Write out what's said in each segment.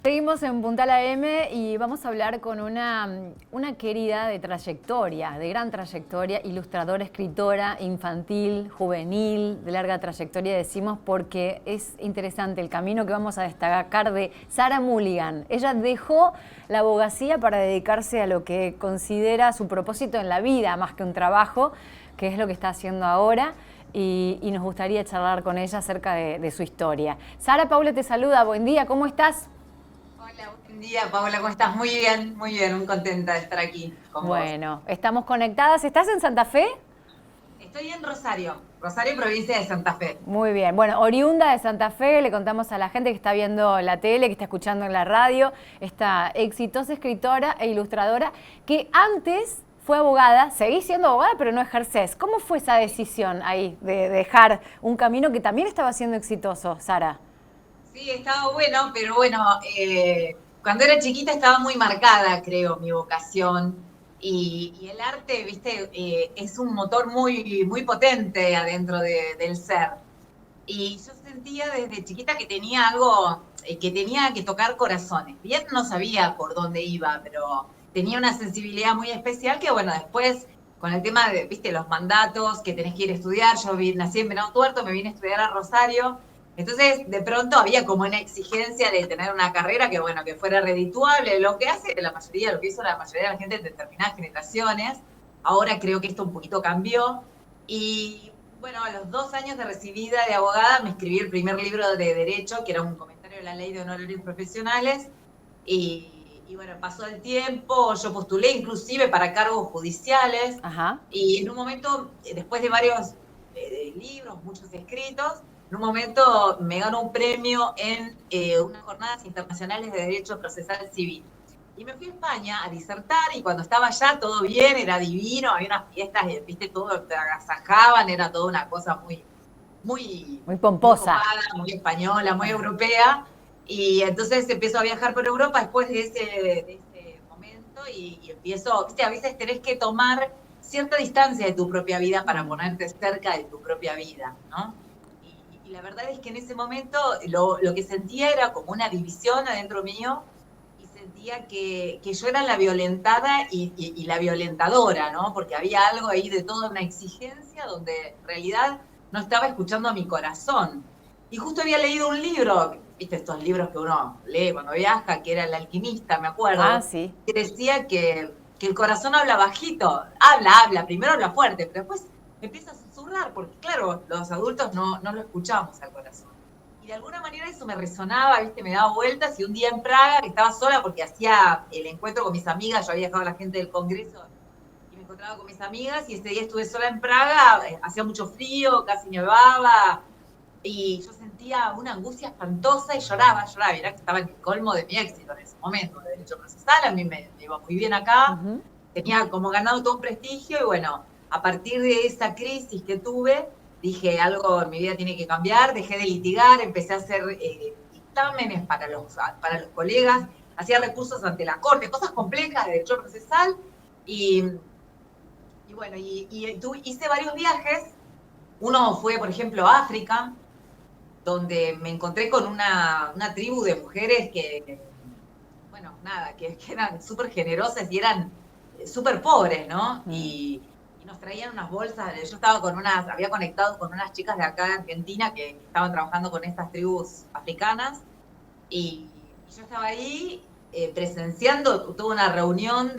Seguimos en Puntal AM y vamos a hablar con una querida de trayectoria, de gran trayectoria, ilustradora, escritora, infantil, juvenil, de larga trayectoria, decimos, porque es interesante el camino que vamos a destacar de Sara Mulligan. Ella dejó la abogacía para dedicarse a lo que considera su propósito en la vida, más que un trabajo, que es lo que está haciendo ahora. Y nos gustaría charlar con ella acerca de su historia. Sara, Paula te saluda, buen día, ¿cómo estás? Hola, buen día, Paola, ¿cómo estás? Muy bien, muy contenta de estar aquí con vos. Bueno, estamos conectadas. ¿Estás en Santa Fe? Estoy en Rosario, provincia de Santa Fe. Muy bien. Bueno, oriunda de Santa Fe, le contamos a la gente que está viendo la tele, que está escuchando en la radio, esta exitosa escritora e ilustradora que antes fue abogada, seguís siendo abogada, pero no ejercés. ¿Cómo fue esa decisión ahí de dejar un camino que también estaba siendo exitoso, Sara? Sí, estaba bueno, pero bueno, cuando era chiquita estaba muy marcada, creo, mi vocación. Y el arte, viste, es un motor muy potente adentro del ser. Y yo sentía desde chiquita que tenía algo, que tenía que tocar corazones. Bien no sabía por dónde iba, pero tenía una sensibilidad muy especial que, bueno, después con el tema de, viste, los mandatos, que tenés que ir a estudiar, nací en Venado Tuerto, me vine a estudiar a Rosario, entonces de pronto había como una exigencia de tener una carrera que, bueno, que fuera redituable, lo que hace la mayoría, lo que hizo la mayoría de la gente en determinadas generaciones. Ahora creo que esto un poquito cambió. Y bueno, a los 2 años de recibida de abogada me escribí el primer libro de Derecho, que era un comentario de la ley de honorarios profesionales, y bueno, pasó el tiempo, yo postulé inclusive para cargos judiciales, Ajá. y en un momento, después de varios libros, muchos escritos, en un momento me ganó un premio en unas jornadas internacionales de Derecho Procesal Civil. Y me fui a España a disertar y cuando estaba allá todo bien, era divino, había unas fiestas, viste, todo te agasajaban, era toda una cosa Muy muy pomposa. copada, muy española, muy europea. Y entonces empiezo a viajar por Europa después de ese momento y empiezo, viste, a veces tenés que tomar cierta distancia de tu propia vida para ponerte cerca de tu propia vida, ¿no? Y la verdad es que en ese momento lo que sentía era como una división adentro mío y sentía que yo era la violentada y la violentadora, ¿no? Porque había algo ahí de toda una exigencia donde en realidad no estaba escuchando a mi corazón. Y justo había leído un libro, viste, estos libros que uno lee cuando viaja, que era El alquimista, me Ah, acuerdo, sí. que decía que el corazón habla bajito, habla, primero habla fuerte, pero después empieza a susurrar, porque claro, los adultos no lo escuchamos al corazón. Y de alguna manera eso me resonaba, viste, me daba vueltas, y un día en Praga, que estaba sola porque hacía el encuentro con mis amigas, yo había dejado a la gente del Congreso y me encontraba con mis amigas, y ese día estuve sola en Praga, hacía mucho frío, casi nevaba, y yo sentía una angustia espantosa y lloraba, y era que estaba en el colmo de mi éxito en ese momento, de derecho procesal, a mí me iba muy bien acá, Ujú. tenía como ganado todo un prestigio, y bueno, a partir de esa crisis que tuve, dije, algo en mi vida tiene que cambiar, dejé de litigar, empecé a hacer dictámenes para los colegas, hacía recursos ante la corte, cosas complejas de derecho procesal, y, y bueno, hice varios viajes. Uno fue, por ejemplo, a África, donde me encontré con una tribu de mujeres que, bueno, nada, que eran súper generosas y eran súper pobres, ¿no? Mm. Y nos traían unas bolsas, yo estaba había conectado con unas chicas de acá de Argentina que estaban trabajando con estas tribus africanas, y yo estaba ahí presenciando toda una reunión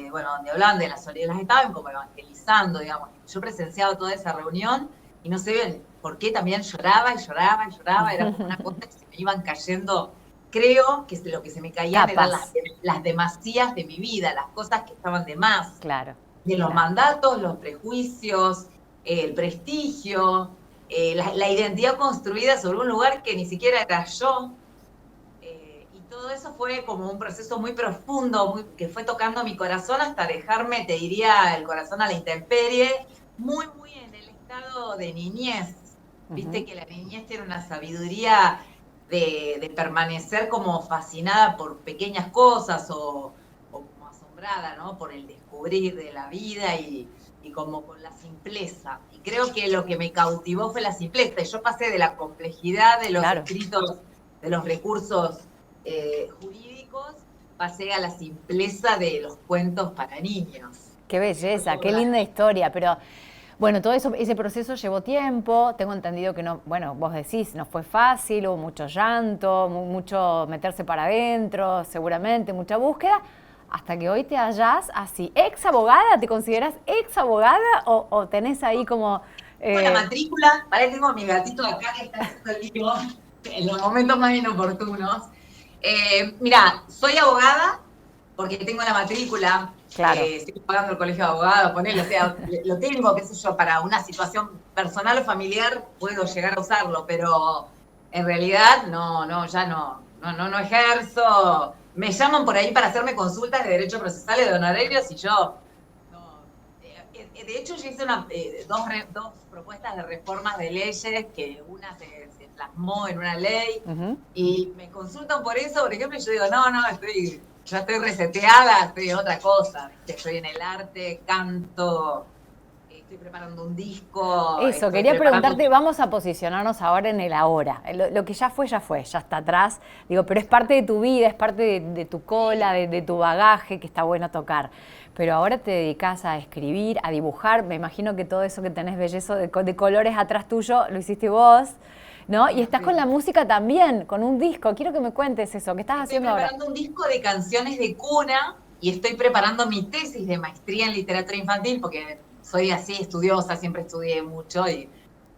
bueno, donde hablaban de la solidaridad, las estaban como evangelizando, digamos. Yo presenciaba toda esa reunión y no sé por qué también lloraba y lloraba y lloraba, era como una cosa que se me iban cayendo. Creo que lo que se me caían eran Capas. las demasías de mi vida, las cosas que estaban de más, Claro, de los claro. mandatos, los prejuicios, el prestigio, la identidad construida sobre un lugar que ni siquiera era yo. Y todo eso fue como un proceso muy profundo, que fue tocando mi corazón hasta dejarme, te diría, el corazón a la intemperie, muy en el estado de niñez. Ujú. Viste que la niñez tiene una sabiduría de permanecer como fascinada por pequeñas cosas o como asombrada, ¿no? Por el descubrir de la vida y como con la simpleza. Y creo que lo que me cautivó fue la simpleza. Y yo pasé de la complejidad de los Claro. escritos, de los recursos jurídicos, pasé a la simpleza de los cuentos para niños. Qué belleza, qué linda historia, pero bueno, todo eso, ese proceso llevó tiempo, tengo entendido que no, bueno, vos decís, no fue fácil, hubo mucho llanto, mucho meterse para adentro, seguramente, mucha búsqueda, hasta que hoy te hallás así, ex abogada, ¿te consideras ex abogada o tenés ahí como... Tengo la matrícula, para tengo a mi gatito acá que está haciendo el lío en los momentos más inoportunos. Mira, soy abogada porque tengo la matrícula, Claro. estoy pagando el colegio de abogados, ponele, o sea, lo tengo, qué sé yo, para una situación personal o familiar puedo llegar a usarlo, pero en realidad no ejerzo. Me llaman por ahí para hacerme consultas de derecho procesal y de honorarios y yo de hecho, yo hice dos propuestas de reformas de leyes, que una se plasmó en una ley, y me consultan por eso, por ejemplo, y yo digo, no, ya estoy reseteada, estoy en otra cosa, ¿viste? Estoy en el arte, canto, estoy preparando un disco. Eso, quería preguntarte, vamos a posicionarnos ahora en el ahora. Lo que ya fue, ya está atrás. Digo, pero es parte de tu vida, es parte de tu cola, de tu bagaje, que está bueno tocar. Pero ahora te dedicas a escribir, a dibujar. Me imagino que todo eso que tenés bellezo de colores atrás tuyo, lo hiciste vos, ¿no? Y estás con la música también, con un disco. Quiero que me cuentes eso, ¿qué estás haciendo ahora? Estoy preparando un disco de canciones de cuna y estoy preparando mi tesis de maestría en literatura infantil, porque soy así estudiosa, siempre estudié mucho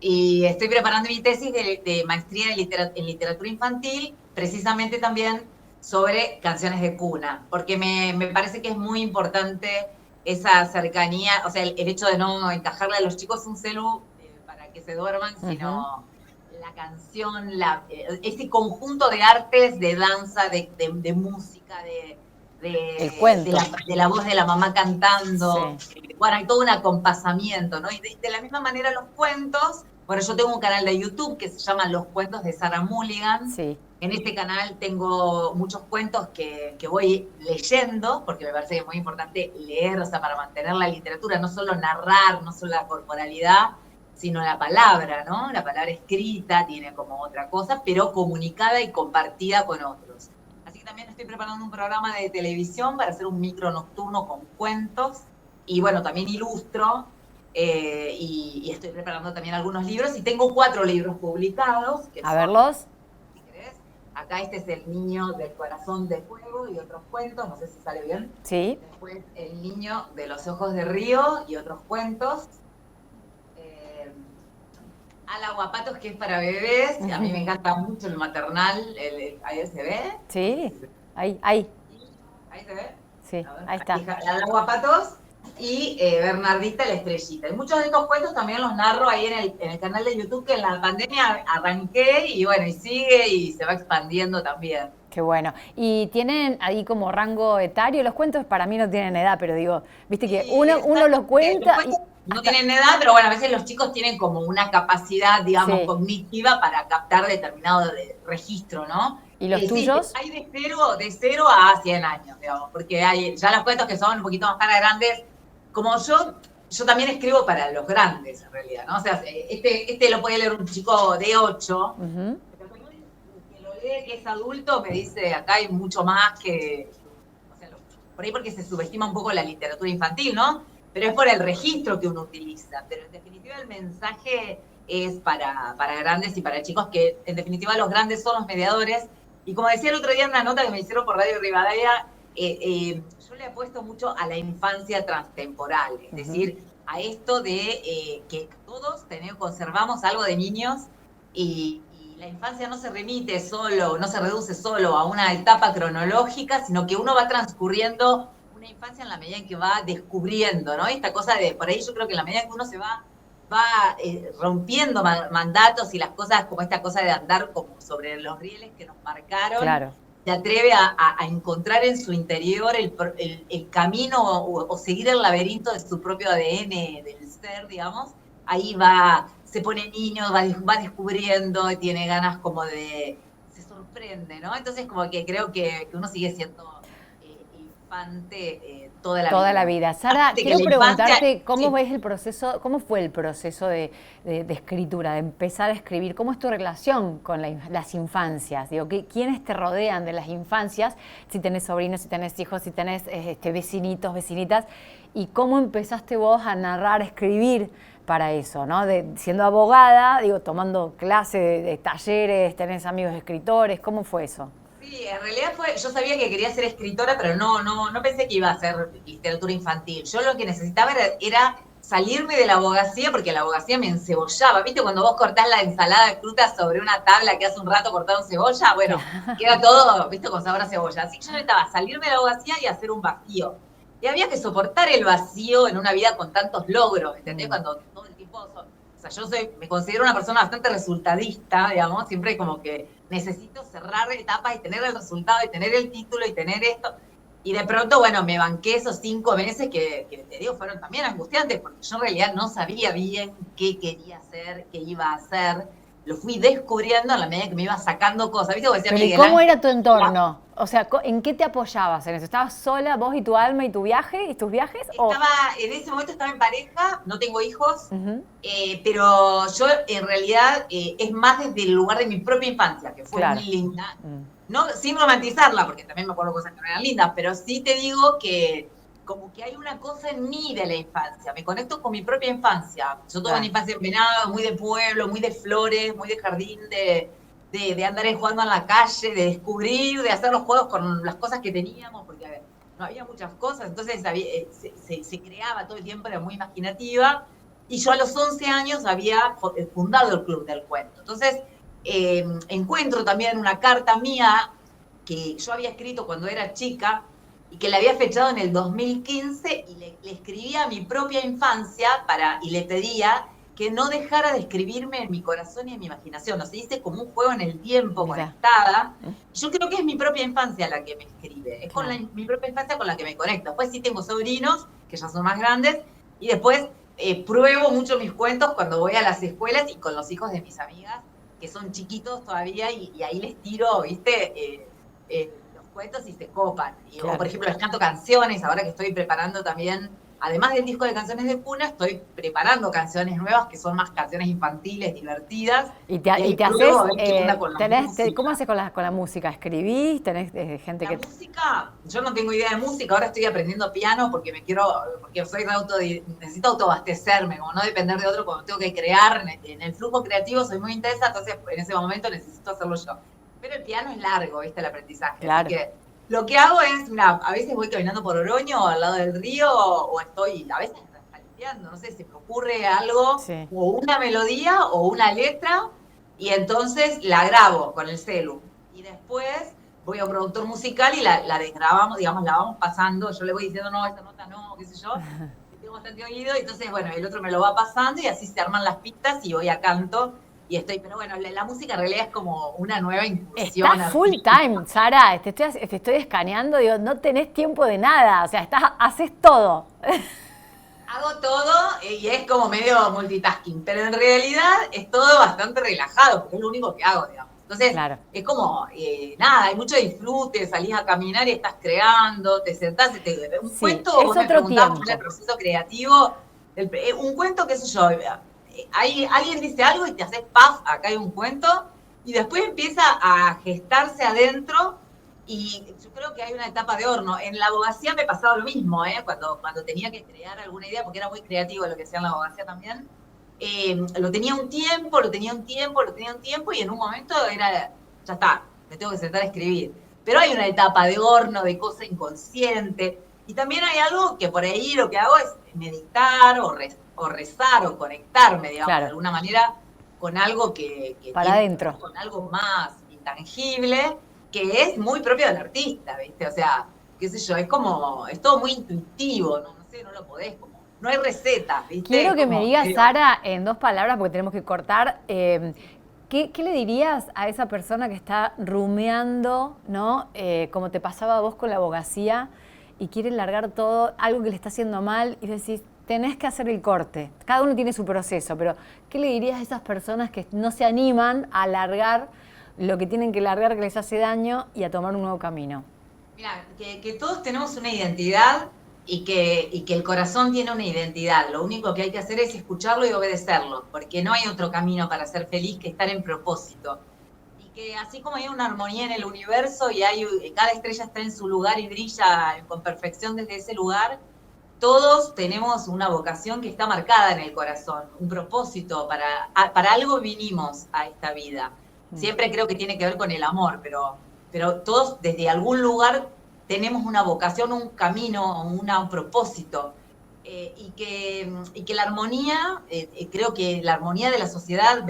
y estoy preparando mi tesis de maestría en literatura infantil, precisamente también sobre canciones de cuna, porque me parece que es muy importante esa cercanía, o sea, el hecho de no encajarle a los chicos un celu para que se duerman, sino la canción, ese conjunto de artes, de danza, de música, el cuento. De la voz de la mamá cantando. Sí. Bueno, hay todo un acompasamiento, ¿no? Y de la misma manera los cuentos. Bueno, yo tengo un canal de YouTube que se llama Los Cuentos de Sarah Mulligan. Sí. En este canal tengo muchos cuentos que voy leyendo, porque me parece que es muy importante leer, o sea, para mantener la literatura, no solo narrar, no solo la corporalidad, sino la palabra, ¿no? La palabra escrita tiene como otra cosa, pero comunicada y compartida con otros. Así que también estoy preparando un programa de televisión para hacer un micro nocturno con cuentos, y bueno, también ilustro, y estoy preparando también algunos libros, y tengo 4 libros publicados. A verlos. Si querés, acá este es El niño del corazón de fuego y otros cuentos, no sé si sale bien. Sí. Después El niño de los ojos de río y otros cuentos. Al aguapatos, que es para bebés, a mí me encanta mucho el maternal, ¿ahí se ve? Sí, ahí. ¿Ahí se ve? Sí, ahí está. Al aguapatos y Bernardita la estrellita. Y muchos de estos cuentos también los narro ahí en el canal de YouTube, que en la pandemia arranqué y bueno, y sigue y se va expandiendo también. Qué bueno. ¿Y tienen ahí como rango etario? Los cuentos para mí no tienen edad, pero digo, viste que uno los cuenta... No tienen edad, pero bueno, a veces los chicos tienen como una capacidad, digamos, cognitiva para captar determinado registro, ¿no? ¿Y los tuyos? Hay de 0 a 100 años, digamos, porque hay ya los cuentos que son un poquito más para grandes. Como yo también escribo para los grandes, en realidad, ¿no? O sea, este lo puede leer un chico de 8, pero que lo lee, que es adulto, me dice, acá hay mucho más que... O sea, por ahí porque se subestima un poco la literatura infantil, ¿no? Pero es por el registro que uno utiliza. Pero en definitiva el mensaje es para grandes y para chicos, que en definitiva los grandes son los mediadores. Y como decía el otro día en una nota que me hicieron por Radio Rivadavia, yo le apuesto mucho a la infancia transtemporal, es decir, a esto de que todos conservamos algo de niños y la infancia no se reduce solo a una etapa cronológica, sino que uno va transcurriendo una infancia en la medida en que va descubriendo, ¿no? Esta cosa de, por ahí yo creo que en la medida en que uno se va rompiendo mandatos y las cosas, como esta cosa de andar como sobre los rieles que nos marcaron, claro, se atreve a encontrar en su interior el camino o seguir el laberinto de su propio ADN, del ser, digamos, ahí se pone niño, va descubriendo, tiene ganas como se sorprende, ¿no? Entonces como que creo que uno sigue siendo infante toda la vida. Toda la vida. Sara, Aparte que quiero la preguntarte infancia, cómo sí. ves el proceso, cómo fue el proceso de escritura, de empezar a escribir, cómo es tu relación con las infancias, digo, quiénes te rodean de las infancias, si tenés sobrinos, si tenés hijos, si tenés vecinitos, vecinitas, y cómo empezaste vos a narrar, a escribir para eso, ¿no? Siendo abogada, digo, tomando clases de talleres, tenés amigos escritores, ¿cómo fue eso? Sí, en realidad yo sabía que quería ser escritora, pero no pensé que iba a hacer literatura infantil. Yo lo que necesitaba era salirme de la abogacía, porque la abogacía me encebollaba. ¿Viste cuando vos cortás la ensalada de frutas sobre una tabla que hace un rato cortaron cebolla? Sí. Bueno, queda todo, ¿viste? Con sabor a cebolla. Así que yo necesitaba salirme de la abogacía y hacer un vacío. Y había que soportar el vacío en una vida con tantos logros, ¿entendés? Cuando todo el tiempo... O sea, me considero una persona bastante resultadista, digamos, siempre como que necesito cerrar etapas y tener el resultado y tener el título y tener esto. Y de pronto, bueno, me banqué esos 5 meses que te digo, fueron también angustiantes, porque yo en realidad no sabía bien qué quería hacer, qué iba a hacer. Lo fui descubriendo a la medida que me iba sacando cosas. ¿Viste? Como decía Pero ¿y Miguel cómo era Ángel, tu entorno? O sea, ¿en qué te apoyabas en eso? ¿Estabas sola, vos y tu alma y tu viaje y tus viajes? ¿O? en ese momento estaba en pareja, no tengo hijos, Ujú, pero yo en realidad es más desde el lugar de mi propia infancia, que fue muy claro. linda. Mm, No, sin romantizarla, porque también me acuerdo cosas que no eran lindas, pero sí te digo que como que hay una cosa en mí de la infancia, me conecto con mi propia infancia. Yo tuve una claro. infancia en Venado, muy de pueblo, muy de flores, muy de jardín, de andar jugando en la calle, de descubrir, de hacer los juegos con las cosas que teníamos, porque a ver, no había muchas cosas, entonces se creaba todo el tiempo, era muy imaginativa. Y yo a los 11 años había fundado el Club del Cuento. Entonces, encuentro también una carta mía que yo había escrito cuando era chica y que la había fechado en el 2015 y le escribía a mi propia infancia y le pedía que no dejara de escribirme en mi corazón y en mi imaginación. O sea, hice como un juego en el tiempo, Mira. conectada. Yo creo que es mi propia infancia la que me escribe, es Claro. mi propia infancia con la que me conecto. Después sí tengo sobrinos, que ya son más grandes, y después pruebo mucho mis cuentos cuando voy a las escuelas y con los hijos de mis amigas, que son chiquitos todavía, y ahí les tiro, ¿viste? Los cuentos y se copan. O, Claro. por ejemplo, les canto canciones, ahora que estoy preparando también, además del disco de canciones de cuna, estoy preparando canciones nuevas que son más canciones infantiles, divertidas, y Y ahí te pruebo a haces, ver qué onda con la ¿cómo música. haces con la música? ¿Escribís? ¿Tenés gente La que...? música, yo no tengo idea de música, ahora estoy aprendiendo piano porque porque soy necesito autoabastecerme, como no depender de otro cuando tengo que crear, en el flujo creativo soy muy intensa, entonces en ese momento necesito hacerlo yo. Pero el piano es largo, ¿viste? El aprendizaje, así Claro. que lo que hago es, mira, a veces voy caminando por Oroño, al lado del río, o estoy, a veces limpiando, no sé, si me ocurre algo, Sí. o una melodía, o una letra, y entonces la grabo con el celu. Y después voy a un productor musical y la desgrabamos, digamos, la vamos pasando, yo le voy diciendo, no, esta nota no, qué sé yo, y tengo bastante oído, entonces, bueno, el otro me lo va pasando y así se arman las pistas y voy a canto y pero bueno, la música en realidad es como una nueva Estás incursión full artística. time, Sara, te estoy escaneando, digo, no tenés tiempo de nada, o sea, haces todo. Hago todo y es como medio multitasking, pero en realidad es todo bastante relajado, porque es lo único que hago, digamos. Entonces, Claro. es como, nada, hay mucho disfrute, salís a caminar y estás creando, te sentás, un Sí, cuento, es vos me otro preguntabas por el tiempo. proceso creativo, un cuento, qué sé yo, alguien dice algo y te haces paf, acá hay un cuento, y después empieza a gestarse adentro y yo creo que hay una etapa de horno. En la abogacía me pasaba lo mismo, ¿eh? Cuando tenía que crear alguna idea, porque era muy creativo lo que hacía en la abogacía también. Lo tenía un tiempo, lo tenía un tiempo, lo tenía un tiempo, y en un momento era, ya está, me tengo que sentar a escribir. Pero hay una etapa de horno, de cosa inconsciente. Y también hay algo que por ahí lo que hago es meditar o rezar o conectarme, digamos, de Claro, alguna manera con algo que para tiene que ver adentro. con algo más intangible, que es muy propio del artista, ¿viste? O sea, qué sé yo, es todo muy intuitivo, no sé, no lo podés, como, no hay recetas, ¿viste? Quiero Es que me como digas, medio, Sara, en 2 palabras, porque tenemos que cortar, ¿qué le dirías a esa persona que está rumeando, ¿no? Como te pasaba a vos con la abogacía, y quiere largar todo, algo que le está haciendo mal, y decís, tenés que hacer el corte. Cada uno tiene su proceso, pero ¿qué le dirías a esas personas que no se animan a largar lo que tienen que largar, que les hace daño, y a tomar un nuevo camino? Mira, que todos tenemos una identidad y que el corazón tiene una identidad. Lo único que hay que hacer es escucharlo y obedecerlo, porque no hay otro camino para ser feliz que estar en propósito. Y que así como hay una armonía en el universo y cada estrella está en su lugar y brilla con perfección desde ese lugar, todos tenemos una vocación que está marcada en el corazón, un propósito, para algo vinimos a esta vida. Siempre creo que tiene que ver con el amor, pero todos desde algún lugar tenemos una vocación, un camino, un propósito. Y que la armonía, creo que la armonía de la sociedad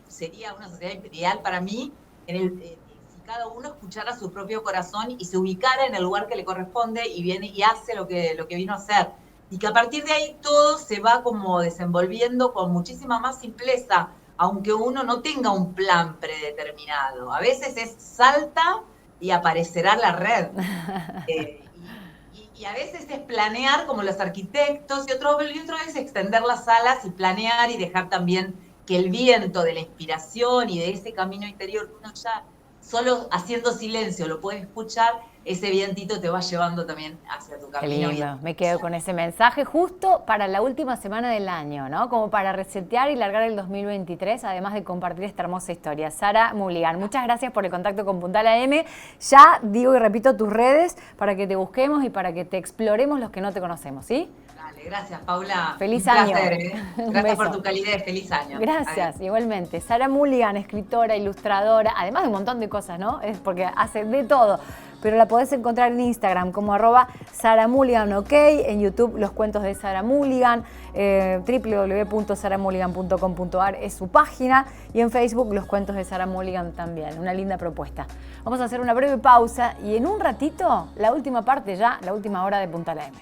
sería una sociedad ideal para mí, si cada uno escuchara su propio corazón y se ubicara en el lugar que le corresponde y viene y hace lo que vino a hacer. Y que a partir de ahí todo se va como desenvolviendo con muchísima más simpleza, aunque uno no tenga un plan predeterminado. A veces es salta y aparecerá la red. Y a veces es planear como los arquitectos y otra vez extender las alas y planear y dejar también que el viento de la inspiración y de ese camino interior que uno ya solo haciendo silencio lo puede escuchar, ese vientito te va llevando también hacia tu camino. Qué lindo, me quedo con ese mensaje justo para la última semana del año, ¿no? Como para resetear y largar el 2023, además de compartir esta hermosa historia. Sara Mulligan, muchas gracias por el contacto con Puntal AM. Ya digo y repito tus redes para que te busquemos y para que te exploremos los que no te conocemos, ¿sí? Dale, gracias, Paula. Feliz Un año. placer, ¿eh? Gracias por tu calidez, feliz año. Gracias, adiós. Igualmente. Sara Mulligan, escritora, ilustradora, además de un montón de cosas, ¿no? Es porque hace de todo. Pero la podés encontrar en Instagram como @SaraMulligan, en YouTube Los Cuentos de Sara Mulligan, www.saramulligan.com.ar es su página y en Facebook Los Cuentos de Sara Mulligan también. Una linda propuesta. Vamos a hacer una breve pausa y en un ratito, la última parte ya, la última hora de Puntal AM.